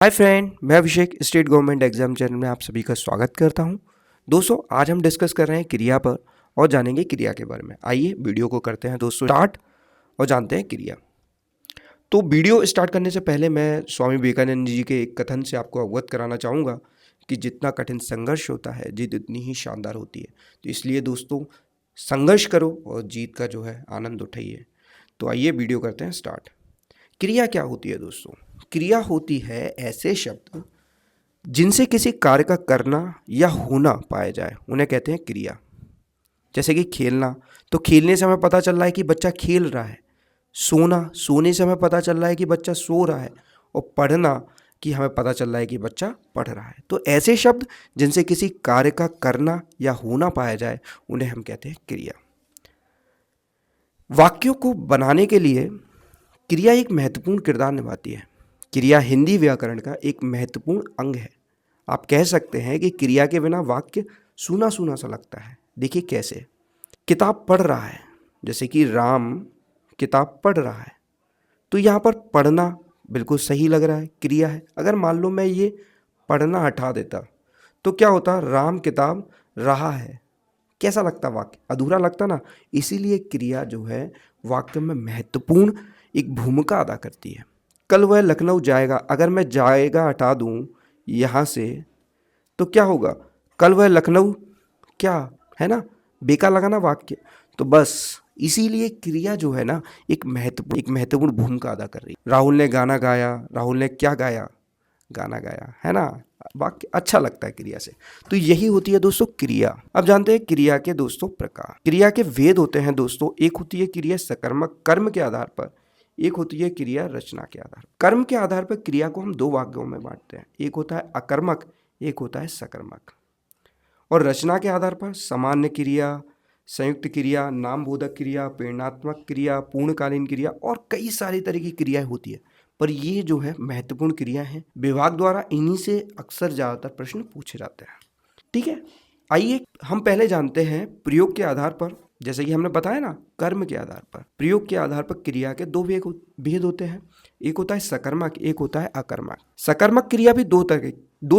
Hi friend, मैं अभिषेक state government exam channel में आप सभी का स्वागत करता हूं। दोस्तों, आज हम डिस्कस कर रहे हैं क्रिया पर और जानेंगे क्रिया के बारे में। आइए वीडियो को करते हैं दोस्तों स्टार्ट और जानते हैं क्रिया। तो वीडियो स्टार्ट करने से पहले मैं स्वामी विवेकानंद जी के एक कथन से आपको अवगत कराना चाहूँगा कि जितना कठिन संघर्ष होता है जीत उतनी ही शानदार होती है। तो इसलिए दोस्तों संघर्ष करो और जीत का जो है आनंद उठाइए। तो आइए वीडियो करते हैं स्टार्ट। क्रिया क्या होती है दोस्तों? क्रिया होती है ऐसे शब्द जिनसे किसी कार्य का करना या होना पाया जाए, उन्हें कहते हैं क्रिया। जैसे कि खेलना, तो खेलने से हमें पता चल रहा है कि बच्चा खेल रहा है। सोना, सोने से हमें पता चल रहा है कि बच्चा सो रहा है। और पढ़ना, कि हमें पता चल रहा है कि बच्चा पढ़ रहा है। तो ऐसे शब्द जिनसे किसी कार्य का करना या होना पाया जाए, उन्हें हम कहते हैं क्रिया। वाक्यों को बनाने के लिए क्रिया एक महत्वपूर्ण किरदार निभाती है। क्रिया हिंदी व्याकरण का एक महत्वपूर्ण अंग है। आप कह सकते हैं कि क्रिया के बिना वाक्य सूना सूना सा लगता है। देखिए कैसे। किताब पढ़ रहा है, जैसे कि राम किताब पढ़ रहा है, तो यहाँ पर पढ़ना बिल्कुल सही लग रहा है, क्रिया है। अगर मान लो मैं ये पढ़ना हटा देता तो क्या होता? राम किताब रहा है। कैसा लगता वाक्य? अधूरा लगता ना। इसीलिए क्रिया जो है वाक्य में महत्वपूर्ण एक भूमिका अदा करती है। कल वह लखनऊ जाएगा, अगर मैं जाएगा हटा दूं यहाँ से तो क्या होगा? कल वह लखनऊ क्या है ना, बेकार लगा ना वाक्य। तो बस इसीलिए क्रिया जो है ना एक महत्वपूर्ण भूमिका अदा कर रही है। राहुल ने गाना गाया, राहुल ने क्या गाया? गाना गाया, है ना। वाक्य अच्छा लगता है क्रिया से। तो यही होती है दोस्तों क्रिया। अब जानते हैं क्रिया के दोस्तों प्रकार। क्रिया के वेद होते हैं दोस्तों। एक होती है क्रिया सकर्मक कर्म के आधार पर, एक होती है क्रिया रचना के आधार पर। कर्म के आधार पर क्रिया को हम दो भागों में बांटते हैं, एक होता है अकर्मक, एक होता है सकर्मक। और रचना के आधार पर सामान्य क्रिया, संयुक्त क्रिया, नामबोधक क्रिया, प्रेरणात्मक क्रिया, पूर्णकालीन क्रिया और कई सारी तरह की क्रियाएं होती है। पर ये जो है महत्वपूर्ण क्रिया है, विभाग द्वारा इन्हीं से अक्सर ज़्यादातर प्रश्न पूछे जाते हैं। ठीक है, आइए हम पहले जानते हैं प्रयोग के आधार पर। जैसे कि हमने बताया ना, कर्म के आधार पर, प्रयोग के आधार पर क्रिया के दो भेद होते हैं। एक होता है सकर्मक, एक होता है अकर्मक। सकर्मक क्रिया भी दो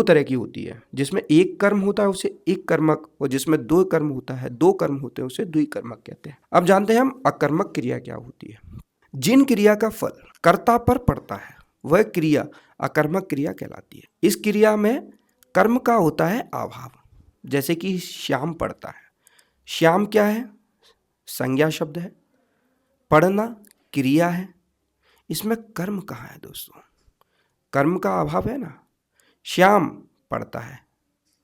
तरह की होती है। जिसमें एक कर्म होता है उसे एक कर्मक, और जिसमें दो कर्म होता है, दो कर्म होते हैं उसे द्विकर्मक कहते हैं। अब जानते हैं हम अकर्मक क्रिया क्या होती है। जिन क्रिया का फल कर्ता पर पड़ता है वह क्रिया अकर्मक क्रिया कहलाती है। इस क्रिया में कर्म का होता है अभाव। जैसे कि श्याम पढ़ता है, श्याम क्या है? संज्ञा शब्द है। पढ़ना क्रिया है। इसमें कर्म कहाँ है दोस्तों? कर्म का अभाव है ना। श्याम पढ़ता है,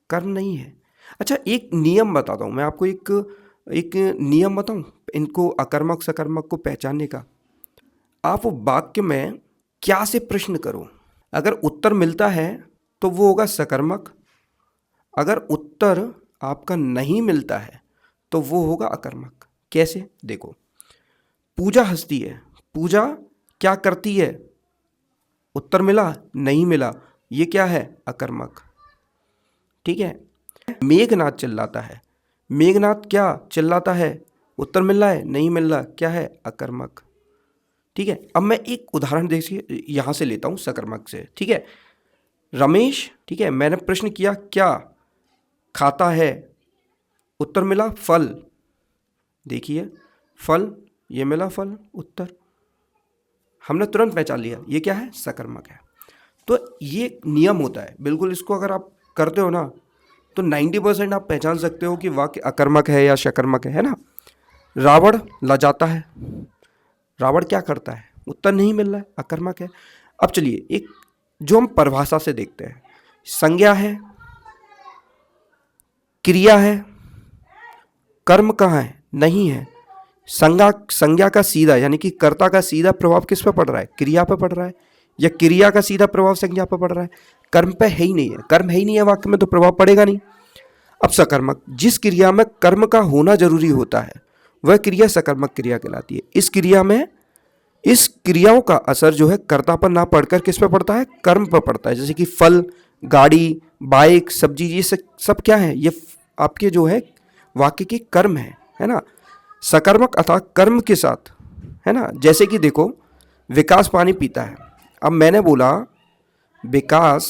कर्म नहीं है। अच्छा, एक नियम बताता हूँ मैं आपको, एक नियम बताऊँ इनको अकर्मक सकर्मक को पहचानने का। आप वाक्य में क्या से प्रश्न करो, अगर उत्तर मिलता है तो वो होगा सकर्मक। अगर उत्तर आपका नहीं मिलता है तो वो होगा अकर्मक। कैसे? देखो, पूजा हंसती है, पूजा क्या करती है? उत्तर मिला, नहीं मिला, ये क्या है? अकर्मक। ठीक है। मेघनाथ चिल्लाता है, मेघनाथ क्या चिल्लाता है? उत्तर मिल रहा है, नहीं मिल रहा, क्या है? अकर्मक। ठीक है। अब मैं एक उदाहरण देखिए यहाँ से लेता हूँ सकर्मक से। ठीक है। रमेश, ठीक है, मैंने प्रश्न किया क्या खाता है? उत्तर मिला फल। देखिए फल, ये मिला फल, उत्तर हमने तुरंत पहचान लिया, ये क्या है? सकर्मक है। तो ये नियम होता है, बिल्कुल इसको अगर आप करते हो ना तो 90% आप पहचान सकते हो कि वाक्य अकर्मक है या शकर्मक है ना। रावण लजाता है, रावण क्या करता है? उत्तर नहीं मिल रहा है, अकर्मक है। अब चलिए एक जो हम परिभाषा से देखते हैं, संज्ञा है, क्रिया है, कर्म कहाँ है? नहीं है। संज्ञा का सीधा यानी कि कर्ता का सीधा प्रभाव किस पर पड़ रहा है? क्रिया पर पड़ रहा है। या क्रिया का सीधा प्रभाव संज्ञा पर पड़ रहा है? कर्म पे है ही नहीं है। कर्म है ही नहीं है वाक्य में तो प्रभाव पड़ेगा नहीं। अब सकर्मक, जिस क्रिया में कर्म का होना जरूरी होता है वह क्रिया सकर्मक क्रिया कहलाती है। इस क्रियाओं का असर जो है कर्ता पर ना पड़कर किस पर पड़ता है? कर्म पर पड़ता है। जैसे कि फल, गाड़ी, बाइक, सब्जी, ये सब क्या है? ये आपके जो है वाक्य के कर्म है ना। सकर्मक अर्थात कर्म के साथ, है ना। जैसे कि देखो, विकास पानी पीता है। अब मैंने बोला विकास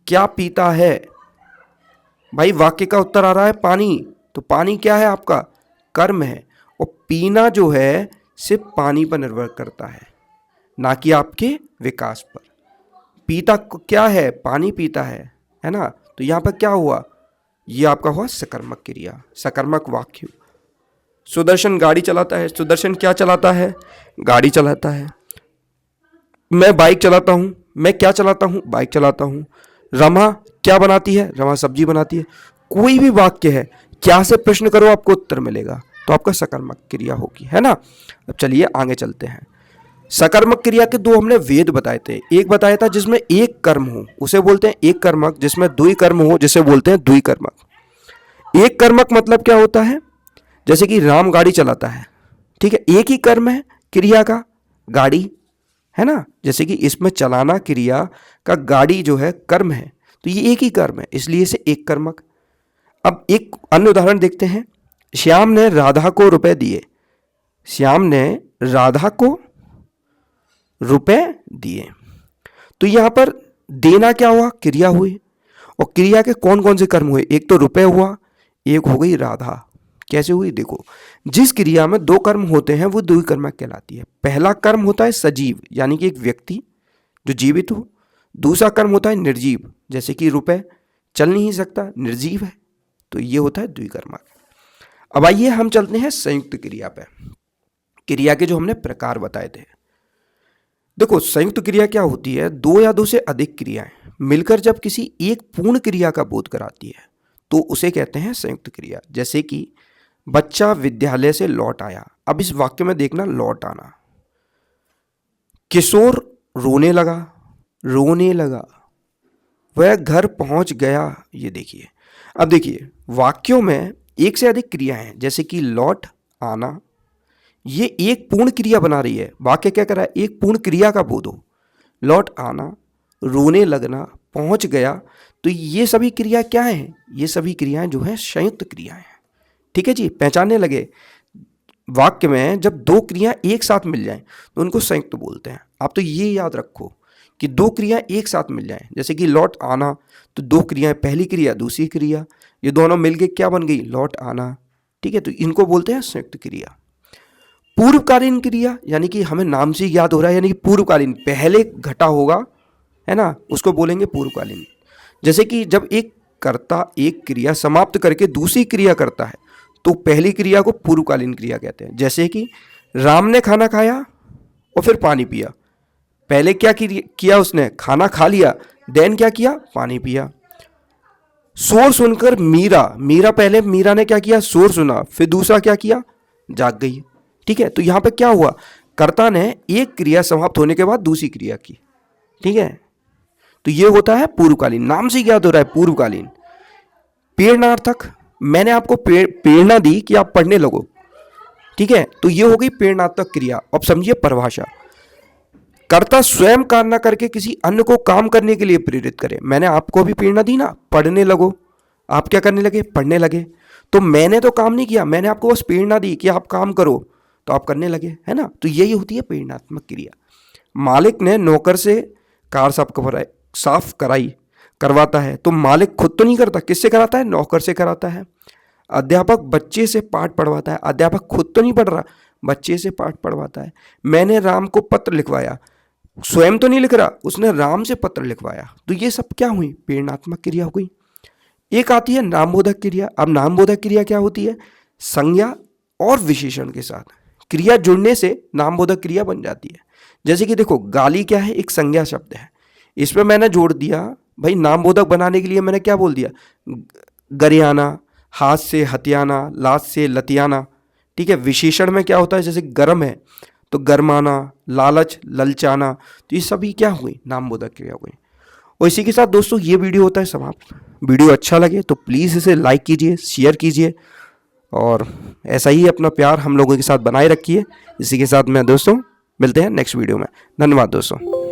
क्या पीता है? भाई वाक्य का उत्तर आ रहा है पानी, तो पानी क्या है आपका? कर्म है। और पीना जो है सिर्फ पानी पर निर्भर करता है, ना कि आपके विकास पर। पीता क्या है? पानी पीता है ना? तो यहाँ पर क्या हुआ? ये आपका हुआ सकर्मक क्रिया, सकर्मक वाक्य। सुदर्शन गाड़ी चलाता है। सुदर्शन क्या चलाता है? गाड़ी चलाता है। मैं बाइक चलाता हूँ। मैं क्या चलाता हूँ? बाइक चलाता हूँ। रमा क्या बनाती है? रमा सब्जी बनाती है। कोई भी वाक्य है, क्या से प्रश्न करो आपको उत्तर मिलेगा, तो आपका सकर्मक क्रिया होगी, है ना। अब चलिए आगे चलते हैं। सकर्मक क्रिया के दो हमने वेद बताए थे। एक बताया था जिसमें एक कर्म हो, उसे बोलते हैं एक कर्मक। जिसमें दुई कर्म हो, जिसे बोलते हैं द्वि कर्मक। एक कर्मक मतलब क्या होता है? जैसे कि राम गाड़ी चलाता है, ठीक है, एक ही कर्म है क्रिया का, गाड़ी, है ना। जैसे कि इसमें चलाना क्रिया का, गाड़ी जो है कर्म है, तो ये एक ही कर्म है, इसलिए इसे एक कर्मक। अब एक अन्य उदाहरण देखते हैं। श्याम ने राधा को रुपए दिए। श्याम ने राधा को रुपए दिए, तो यहां पर देना क्या हुआ? क्रिया हुई। और क्रिया के कौन कौन से कर्म हुए? एक तो रुपए हुआ, एक हो गई राधा। कैसे हुई? देखो, जिस क्रिया में दो कर्म होते हैं वो द्वि कर्मक कहलाती है। पहला कर्म होता है सजीव, यानी कि एक व्यक्ति जो जीवित हो। दूसरा कर्म होता है निर्जीव, जैसे कि रुपए चल नहीं सकता, निर्जीव है, तो ये होता है द्विकर्मक। अब आइए हम चलते हैं संयुक्त क्रिया पे। क्रिया के जो हमने प्रकार बताए थे। देखो, संयुक्त क्रिया क्या होती है? दो या दो से अधिक क्रियाएं मिलकर जब किसी एक पूर्ण क्रिया का बोध कराती है तो उसे कहते हैं संयुक्त क्रिया। जैसे कि बच्चा विद्यालय से लौट आया। अब इस वाक्य में देखना, लौट आना। किशोर रोने लगा, रोने लगा। वह घर पहुंच गया। ये देखिए, अब देखिए वाक्यों में एक से अधिक क्रियाएं हैं, जैसे कि लौट आना, ये एक पूर्ण क्रिया बना रही है। वाक्य क्या कर रहा है? एक पूर्ण क्रिया का बोध हो। लौट आना, रोने लगना, पहुंच गया, तो ये सभी क्रिया क्या हैं? ये सभी क्रियाएं जो हैं संयुक्त क्रियाएं हैं। ठीक है जी, पहचानने लगे। वाक्य में जब दो क्रिया एक साथ मिल जाएं तो उनको संयुक्त बोलते हैं। आप तो ये याद रखो कि दो क्रिया एक साथ मिल जाएं, जैसे कि लौट आना, तो दो क्रियाएं, पहली क्रिया दूसरी क्रिया, ये दोनों मिलके क्या बन गई? लौट आना। ठीक है, तो इनको बोलते हैं संयुक्त क्रिया। पूर्वकालीन क्रिया, यानी कि हमें नाम से याद हो रहा है, यानी कि पूर्वकालीन, पहले घटा होगा, है ना, उसको बोलेंगे पूर्वकालीन। जैसे कि जब एक कर्ता एक क्रिया समाप्त करके दूसरी क्रिया करता है तो पहली क्रिया को पूर्वकालीन क्रिया कहते हैं। जैसे कि राम ने खाना खाया और फिर पानी पिया। पहले क्या किया उसने? खाना खा लिया, देन क्या किया? पानी पिया। शोर सुनकर मीरा पहले मीरा ने क्या किया? शोर सुना, फिर दूसरा क्या किया? जाग गई। ठीक है, तो यहां पे क्या हुआ? कर्ता ने एक क्रिया समाप्त होने के बाद दूसरी क्रिया की। ठीक है, तो ये होता है पूर्वकालीन। नाम से याद हो रहा है, पूर्वकालीन। प्रेरणार्थक, मैंने आपको प्रेरणा दी कि आप पढ़ने लगो। ठीक है, तो ये हो गई प्रेरणात्मक क्रिया। अब समझिए परिभाषा। कर्ता स्वयं कार्य न करके किसी अन्य को काम करने के लिए प्रेरित करे। मैंने आपको भी प्रेरणा दी ना, पढ़ने लगो। आप क्या करने लगे? पढ़ने लगे। तो मैंने तो काम नहीं किया, मैंने आपको बस प्रेरणा दी कि आप काम करो, तो आप करने लगे, है ना। तो यही होती है प्रेरणात्मक क्रिया। मालिक ने नौकर से कार साफ करवाता है, तो मालिक खुद तो नहीं करता, किससे कराता है? नौकर से कराता है। अध्यापक बच्चे से पाठ पढ़वाता है, अध्यापक खुद तो नहीं पढ़ रहा, बच्चे से पाठ पढ़वाता है। मैंने राम को पत्र लिखवाया, स्वयं तो नहीं लिख रहा, उसने राम से पत्र लिखवाया। तो ये सब क्या हुई? प्रेरणात्मक क्रिया हो गई। एक आती है नामबोधक क्रिया। अब नामबोधक क्रिया क्या होती है? संज्ञा और विशेषण के साथ क्रिया जुड़ने से नामबोधक क्रिया बन जाती है। जैसे कि देखो, गाली क्या है? एक संज्ञा शब्द है, इसमें मैंने जोड़ दिया भाई नामबोधक बनाने के लिए। मैंने क्या बोल दिया? गरियाना, हाथ से हथियाना, लात से लतियाना। ठीक है, विशेषण में क्या होता है? जैसे गर्म है तो गरमाना, लालच ललचाना, तो ये सभी क्या हुई? नामबोधक क्रिया हुई। और इसी के साथ दोस्तों ये वीडियो होता है समाप्त। वीडियो अच्छा लगे तो प्लीज़ इसे लाइक कीजिए, शेयर कीजिए और ऐसा ही अपना प्यार हम लोगों के साथ बनाए रखिए। इसी के साथ मैं दोस्तों मिलते हैं नेक्स्ट वीडियो में। धन्यवाद दोस्तों।